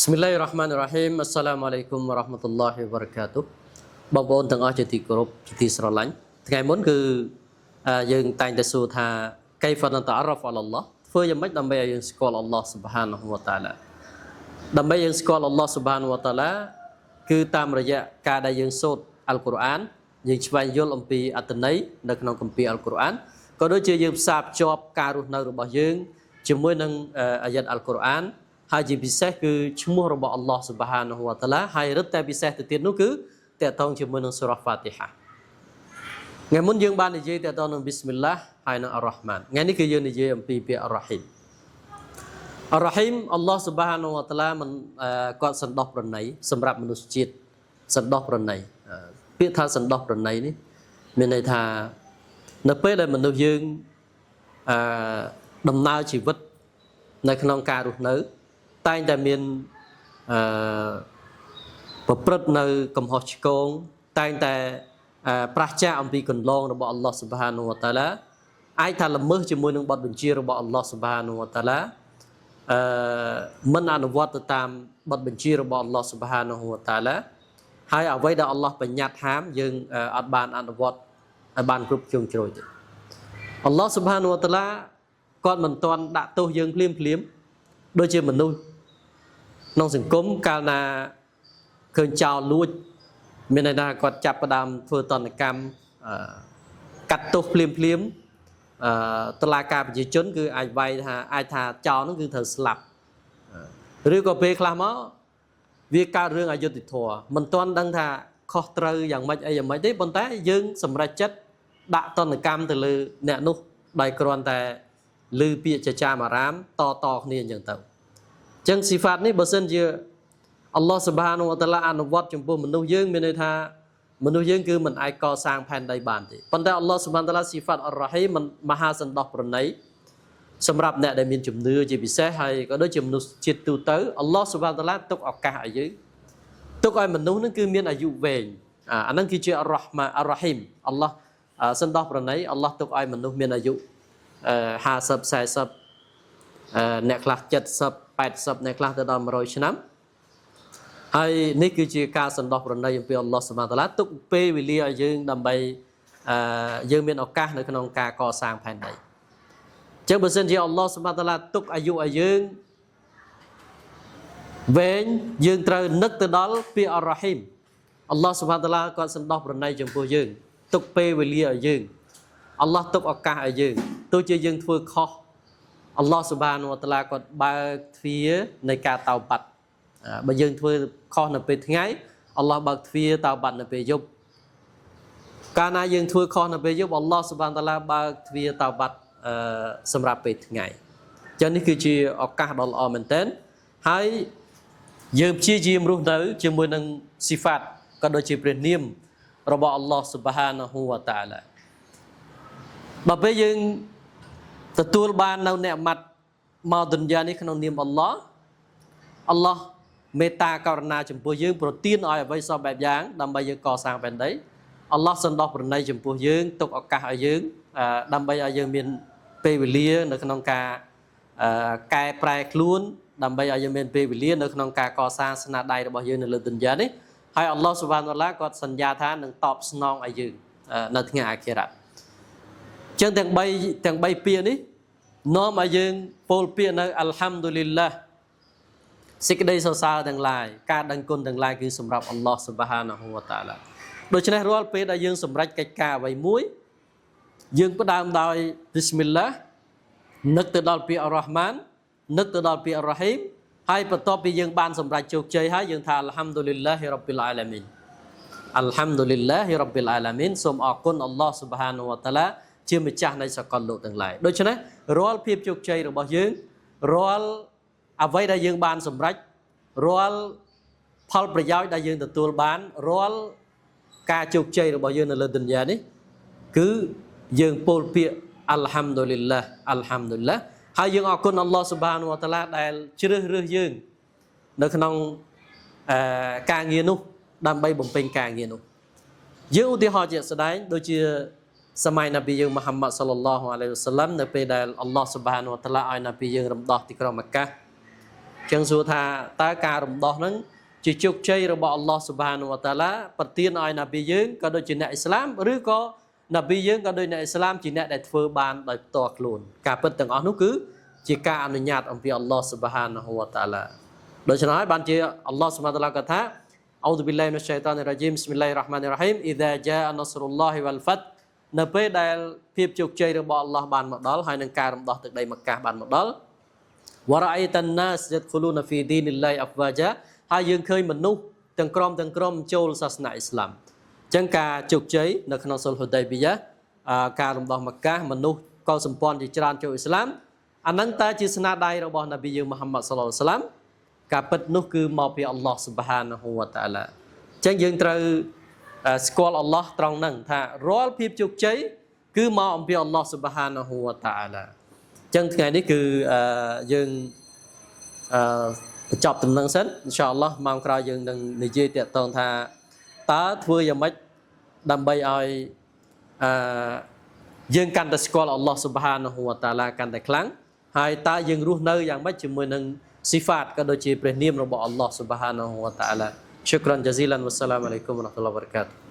Bismillahirrahmanirrahim. Assalamualaikum warahmatullahi wabarakatuh. បងប្អូនទាំងអស់ជាទីគោរពជាទីស្រឡាញ់ថ្ងៃមុនគឺយើងតែងតែសួរថាកៃហ្វានតាអរ៉ាហ្វអល់ឡោះធ្វើយ៉ាងម៉េចដើម្បីឲ្យយើងស្គាល់អល់ឡោះស៊ុបហានហូវតាឡាដើម្បីយើងស្គាល់អល់ឡោះស៊ុបហានហូវតាឡាគឺតាមរយៈការដែលយើងសូត្រអល់កុរអានយើងស្វែងយល់អំពីអត្ថន័យនៅក្នុងគម្ពីរអល់កុរអានក៏ដូចជាយើងផ្សារភ្ជាប់ការរស់នៅរបស់យើងជាមួយនឹងអាយ៉ាតអល់កុរអានហើយជាពិសេសគឺឈ្មោះរបស់អល់ឡោះស៊ុបហានហូវតាឡាហើយរឹតតែពិសេសទៅទៀតនោះគឺតកតងជាមួយនឹងសូរ៉ាហ្វាទីហាថ្ងៃមុនយើងបាននិយាយតកតងនឹងប៊ីស្មិលឡាហ៍ហើយនឹងអររ៉ហ្មានថ្ងៃនេះគឺយើងនិយាយអំពីពាក្យអររ៉ហ៊ីមអររ៉ហ៊ីមអល់ឡោះស៊ុបហានហូវតាឡាមិនគាត់សន្តោសប្រណីសម្រាប់មនុស្សជាតិសន្តោសប្រណីពាក្យថាសន្តោសប្រណីនេះមានន័យថានៅពេលដែលមនុស្សយើងដំណើរជីវិតនៅក្នុងការរស់នៅតែងតែមានប្រព្រឹត្តនៅកំហុសឆ្គងតែងតែប្រឆាំងអំពីកន្លងរបស់អល់ឡោះស៊ុបហានហូវតាឡាអាចថាល្មើសជាមួយនឹងបទបញ្ជារបស់អល់ឡោះស៊ុបហានហូវតាឡាមិនអនុវត្តទៅតាមបទបញ្ជារបស់អល់ឡោះស៊ុបហានហូវតាឡាហើយអ្វីដែលអល់ឡោះបញ្ញត្តិហាមយើងអត់បានអនុវត្តឲ្យបានគ្រប់ជ្រុងជ្រោយទេអល់ឡោះស៊ុបហានហូវតាឡាគាត់មិនទាន់ដាក់ទោសយើងភ្លាមដូចជាមនុស្សក្នុងសង្គមកាលណាឃើញចោលលួចមានន័យថាគាត់ចាប់ផ្ដើមធ្វើតន្តកម្មកាត់ទោសភ្លាមតុលាការប្រជាជនគឺអាចវាយថាអាចថាចោលហ្នឹងគឺត្រូវស្លាប់ឬក៏ពេលខ្លះមកវាកើតរឿងអយុត្តិធម៌មិនទាន់ដឹងថាខុសត្រូវយ៉ាងម៉េចអីយ៉ាងម៉េចទេប៉ុន្តែយើងសម្រេចចិត្តដាក់តន្តកម្មទៅលើអ្នកនោះដោយគ្រាន់តែឮពាក្យចចាមអារាមតគ្នាអញ្ចឹងទៅអញ្ចឹងស៊ីហ្វាតនេះបើសិនជាអល់ឡោះស៊ុបហានហូវតាឡាអនុវត្តចំពោះមនុស្សយើងមានន័យថាមនុស្សយើងគឺមិនអាចកសាងផែនដីបានទេប៉ុន្តែអល់ឡោះស៊ុបហានតាឡាស៊ីហ្វាតអររ៉ហ៊ីមមហាសន្តោសប្រណីសម្រាប់អ្នកដែលមានជំនឿជាពិសេសហើយក៏ដូចជាមនុស្សជាតិទូទៅអល់ឡោះស៊ុបហានតាឡាទុកឱកាសឲ្យយើងទុកឲ្យមនុស្សនឹងគឺមានអាយុវែងអាហ្នឹងគឺជាអររ៉ហ្មាអររ៉ហ៊ីមអល់ឡោះសន្តោសប្រណីអល់ឡោះទុកឲ្យមនុស្សមានអាយុ50 40អ្នកខ្លះ70 80អ្នកខ្លះទៅដល់100ឆ្នាំហើយនេះគឺជាការសន្តោសប្រណីអំពីអល់ឡោះស៊ុបហានតាឡាទុកពេលវេលាឲ្យយើងដើម្បីយើងមានឱកាសនៅក្នុងការកសាងផែនដីអញ្ចឹងបើសិនជាអល់ឡោះស៊ុបហានតាឡាទុកអាយុឲ្យយើងវែងយើងត្រូវនឹកទៅដល់ពាក្យអររ៉ហ៊ីមអល់ឡោះស៊ុបហានតាឡាគាត់សន្តោសប្រណីចំពោះយើងទុកពេលវេលាឲ្យយើងអល់ឡោះទុកឱកាសឲ្យយើងទោះជាយើងធ្វើខុសអល់ឡោះស៊ុបហានតាឡាគាត់បើកទ្វារនៃការតោបាត់បើយើងធ្វើខុសនៅពេលថ្ងៃអល់ឡោះបើកទ្វារតោបាត់នៅពេលយប់កាលណាយើងធ្វើខុសនៅពេលយប់អល់ឡោះស៊ុបហានតាឡាបើកទ្វារតោបាត់សម្រាប់ពេលថ្ងៃអញ្ចឹងនេះគឺជាឱកាសដ៏ល្អមែនទែនហើយយើងព្យាយាមរស់នៅជាមួយនឹងស៊ីហ្វាតក៏ដូចជាព្រះនាមរបស់អល់ឡោះស៊ុបហានហូវតាឡាបើពេលយើងទទួលបាននៅអ្នកម៉ាត់មកឌុនយ៉ានេះក្នុងនាមអល់ឡោះអល់ឡោះមេត្តាករុណាចំពោះយើងប្រទានឲ្យអ្វីសពបែបយ៉ាងដើម្បីយើងកសាងផែនដីអល់ឡោះសន្តោសប្រណីចំពោះយើងទុកឱកាសឲ្យយើងដើម្បីឲ្យយើងមានពេលវេលានៅក្នុងការកែប្រែខ្លួនដើម្បីឲ្យយើងមានពេលវេលានៅក្នុងការកសាងស្នាដៃរបស់យើងនៅលើឌុនយ៉ានេះហើយអល់ឡោះស៊ុបហានតាឡាគាត់សន្យាថានឹងតបស្នងឲ្យយើងនៅថ្ងៃអាខិរ៉ាត់ចឹងទាំង3ពាក្យនេះនាំឲ្យយើងពោលពាក្យនៅអល់ហាំឌុលីឡាសេចក្តីសរសើរទាំងឡាយការដឹងគុណទាំងឡាយគឺសម្រាប់អល់ឡោះស៊ុបហានហូវតាឡាដូច្នេះរាល់ពេលដែលយើងសម្រេចកិច្ចការអ្វីមួយយើងផ្ដើមដោយប៊ីស្មិលឡានឹកទៅដល់ពាក្យអររ៉ហ្មាននឹកទៅដល់ពាក្យអររ៉ហ៊ីមហើយបន្ទាប់ពីយើងបានសម្រេចជោគជ័យហើយយើងថាអល់ហាំឌុលីឡាហ៊ីរ៉ាប៊ីលអាឡាមីនអល់ហាំឌុលីឡាហ៊ីរ៉ាប៊ីលអាឡាមីនសូមអរគុណអល់ឡោះស៊ុបហានហូវតាឡាជាម្ចាស់នៃសកលលោកទាំងឡាយដូច្នេះរាល់ភាពជោគជ័យរបស់យើងរាល់អ្វីដែលយើងបានសម្រេចរាល់ផលប្រយោជន៍ដែលយើងទទួលបានរាល់ការជោគជ័យរបស់យើងនៅលើឌុនយ៉ានេះគឺយើងពោលពាក្យអល់ហាំឌុលីឡាអល់ហាំឌុលីឡាហើយយើងអរគុណអល់ឡោះស៊ុបហានហូវតាឡាដែលជ្រើសរើសយើងនៅក្នុងការងារនោះដើម្បីបំពេញការងារនោះយើងឧទាហរណ៍ជាក់ស្ដែងដូចជាសម័យនប៊ីយើងមូហាម៉ាត់សល្លឡោះអាឡៃហ៊ីវ៉ាសល្លាមនៅពេលដែលអល់ឡោះស៊ុបហានហូវតាឡាឲ្យនប៊ីយើងរំដោះទីក្រុងម៉ាកា ចឹងសួរថាតើការរំដោះហ្នឹងជាជោគជ័យរបស់អល់ឡោះស៊ុបហានវតាឡាប្រទានឲ្យណាប៊ីយើងក៏ដូចជាអ្នកអ៊ីស្លាមឬក៏ណាប៊ីយើងក៏ដូចអ្នកអ៊ីស្លាមជាអ្នកដែលធ្វើបានដោយផ្ទាល់ខ្លួនការពិតទាំងអស់នោះគឺជាការអនុញ្ញាតអំពីអល់ឡោះស៊ុបហានវតាឡាដូច្នេះហើយបានជាអល់ឡោះស៊ុបហានវតាឡាក៏ថាអ៊ូឌុប៊ីឡាហ៊ីមីនឆៃតានីរ៉ាជីមប៊ីស្មិលឡាហ៊ិររ៉ាហ្មានីររ៉ាហ៊ីមអ៊ីហ្សាជាអនស្រុលឡោះវលហ្វាត់នៅពេលដែលភាពជោគជ័យរបស់អល់ឡោះបានមកដល់ហើយនឹងការរំដោះទឹកដីម៉ាកាសបានមកដល់វរ៉ៃតានណាសយដខូលូនហ្វីឌីនិលឡាហ៊ីអហ្វាជាហើយយើងឃើញមនុស្សទាំងក្រុមចូលសាសនាអ៊ីស្លាមអញ្ចឹងការជោគជ័យនៅក្នុងសុលហូដៃប៊ីយ៉ាការរំដោះម៉ាកាសមនុស្សកុលសម្ព័ន្ធជាច្រើនចូលអ៊ីស្លាមអានឹងតើជាស្នាដៃរបស់នប៊ីយើងមូហាម៉ាត់សល្លឡោះអាឡៃហ៊ីវសល្លាមការពិតនោះគឺមកពីអល់ឡោះស៊ុបហានហូវតាឡាអញ្ចឹងយើងត្រូវស្គាល់អល់ឡោះត្រង់ហ្នឹងថារាល់ភាពជោគជ័យគឺមកអំពីអល់ឡោះស៊ុបហានហូវតាឡាអញ្ចឹងថ្ងៃនេះគឺយើងបញ្ចប់ដំណឹងសិនអ៊ីនសាអល់ឡោះម៉ោងក្រោយយើងនឹងនិយាយតាក់ទងថាតើធ្វើយ៉ាងម៉េចដើម្បីឲ្យយើងកាន់តែស្គាល់អល់ឡោះស៊ុបហានហូវតាឡាកាន់តែខ្លាំងហើយតើយើងរស់នៅយ៉ាងម៉េចជាមួយនឹងស៊ីហ្វាតក៏ដូចជាព្រះនាមរបស់អល់ឡោះស៊ុបហានហូវតាឡា شكرا جزيلا والسلام عليكم ورحمة الله وبركاته